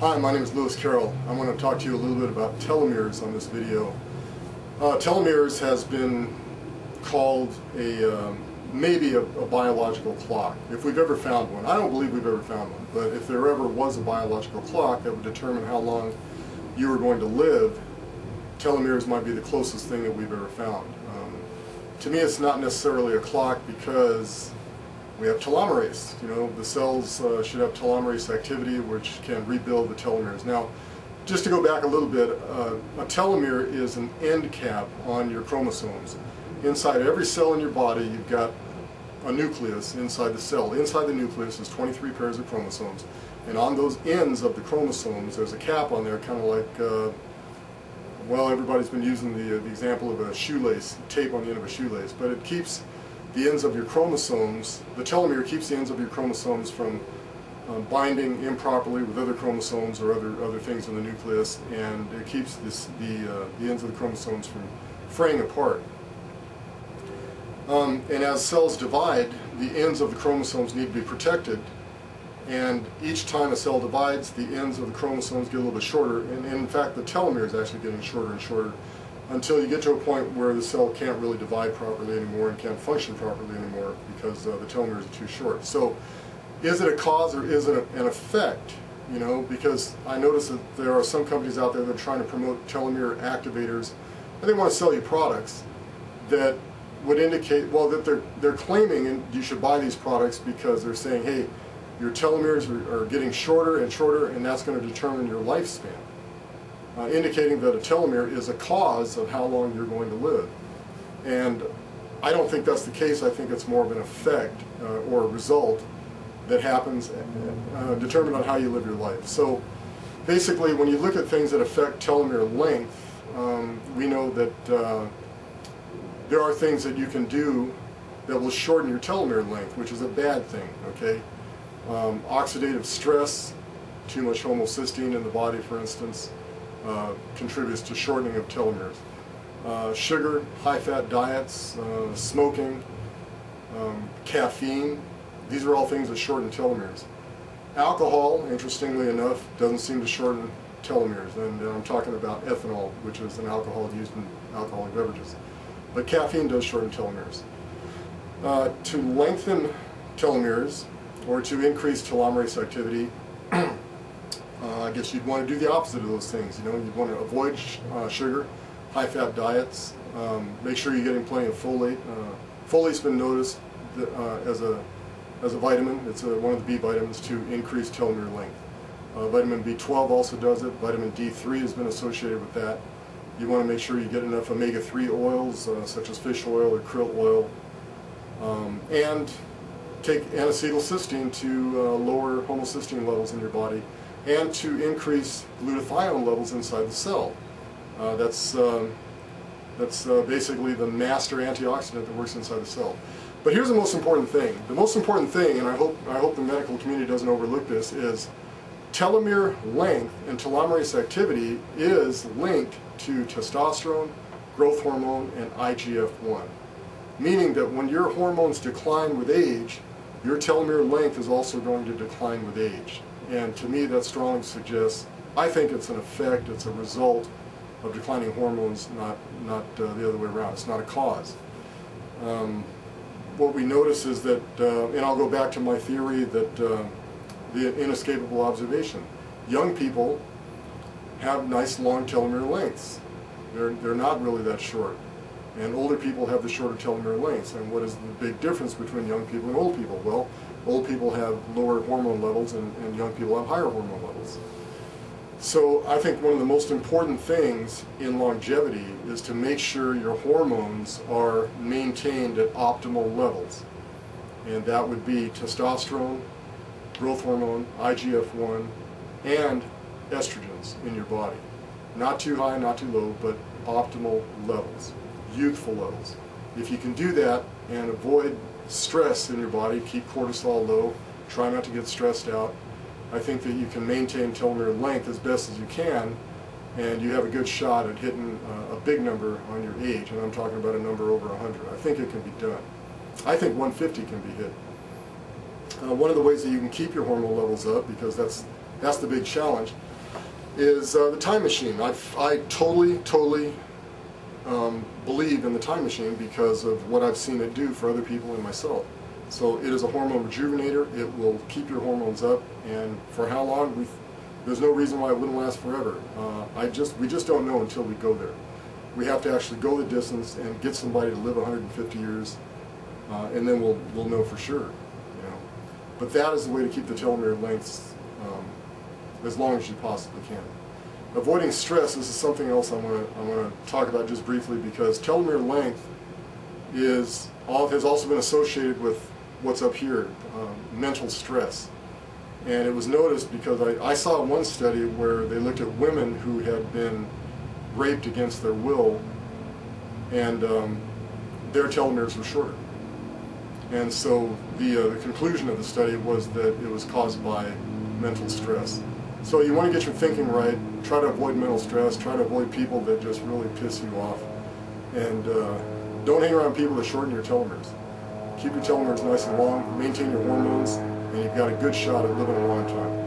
Hi, my name is Lewis Carroll. I want to talk to you a little bit about telomeres on this video. Telomeres has been called maybe a biological clock, if we've ever found one. I don't believe we've ever found one, but if there ever was a biological clock that would determine how long you were going to live, telomeres might be the closest thing that we've ever found. To me, it's not necessarily a clock because we have telomerase. You know, the cells should have telomerase activity, which can rebuild the telomeres. Now, just to go back a little bit, a telomere is an end cap on your chromosomes. Inside every cell in your body, you've got a nucleus inside the cell. Inside the nucleus is 23 pairs of chromosomes, and on those ends of the chromosomes, there's a cap on there, kind of like, well, everybody's been using the example of a shoelace, tape on the end of a shoelace, but it keeps the ends of your chromosomes, the telomere keeps the ends of your chromosomes from binding improperly with other chromosomes or other things in the nucleus, and it keeps the ends of the chromosomes from fraying apart. And as cells divide, the ends of the chromosomes need to be protected, and each time a cell divides, the ends of the chromosomes get a little bit shorter, and in fact the telomere is actually getting shorter and shorter, until you get to a point where the cell can't really divide properly anymore and can't function properly anymore because the telomeres are too short. So is it a cause or is it an effect? You know, because I notice that there are some companies out there that are trying to promote telomere activators, and they want to sell you products that would indicate, well, that they're claiming, and you should buy these products because they're saying, hey, your telomeres are getting shorter and shorter, and that's going to determine your lifespan. Indicating that a telomere is a cause of how long you're going to live. And I don't think that's the case. I think it's more of an effect or a result that happens determined on how you live your life. So basically, when you look at things that affect telomere length, we know that there are things that you can do that will shorten your telomere length, which is a bad thing, okay? Oxidative stress, too much homocysteine in the body, for instance, contributes to shortening of telomeres. Sugar, high-fat diets, smoking, caffeine, these are all things that shorten telomeres. Alcohol, interestingly enough, doesn't seem to shorten telomeres, and I'm talking about ethanol, which is an alcohol used in alcoholic beverages. But caffeine does shorten telomeres. To lengthen telomeres, or to increase telomerase activity, I guess you'd want to do the opposite of those things. You know, you'd want to avoid sugar, high-fat diets. Make sure you're getting plenty of folate. Folate's been noticed as a vitamin. It's one of the B vitamins to increase telomere length. Vitamin B12 also does it. Vitamin D3 has been associated with that. You want to make sure you get enough omega-3 oils, such as fish oil or krill oil, and take N-acetylcysteine to lower homocysteine levels in your body, and to increase glutathione levels inside the cell. That's basically the master antioxidant that works inside the cell. But here's the most important thing. The most important thing, and I hope the medical community doesn't overlook this, is telomere length and telomerase activity is linked to testosterone, growth hormone, and IGF-1. Meaning that when your hormones decline with age, your telomere length is also going to decline with age. And to me, that strongly suggests, I think it's an effect, it's a result of declining hormones, not the other way around. It's not a cause. What we notice is that, and I'll go back to my theory that the inescapable observation, young people have nice long telomere lengths. They're not really that short. And older people have the shorter telomere lengths. And what is the big difference between young people and old people? Well, old people have lower hormone levels and young people have higher hormone levels. So I think one of the most important things in longevity is to make sure your hormones are maintained at optimal levels. And that would be testosterone, growth hormone, IGF-1, and estrogens in your body. Not too high, not too low, but optimal levels, youthful levels. If you can do that and avoid stress in your body, keep cortisol low, try not to get stressed out, I think that you can maintain telomere length as best as you can, and you have a good shot at hitting a big number on your age, and I'm talking about a number over 100. I think it can be done. I think 150 can be hit. One of the ways that you can keep your hormone levels up, because that's the big challenge, is the time machine. I totally believe in the time machine because of what I've seen it do for other people and myself. So it is a hormone rejuvenator. It will keep your hormones up, and for how long? There's no reason why it wouldn't last forever. We just don't know until we go there. We have to actually go the distance and get somebody to live 150 years, and then we'll know for sure. But that is the way to keep the telomere lengths as long as you possibly can. Avoiding stress, this is something else I'm going to talk about just briefly, because telomere length has also been associated with what's up here, mental stress. And it was noticed because I saw one study where they looked at women who had been raped against their will, and their telomeres were shorter. And so the conclusion of the study was that it was caused by mental stress. So you want to get your thinking right, try to avoid mental stress, try to avoid people that just really piss you off, and don't hang around people that shorten your telomeres. Keep your telomeres nice and long, maintain your hormones, and you've got a good shot at living a long time.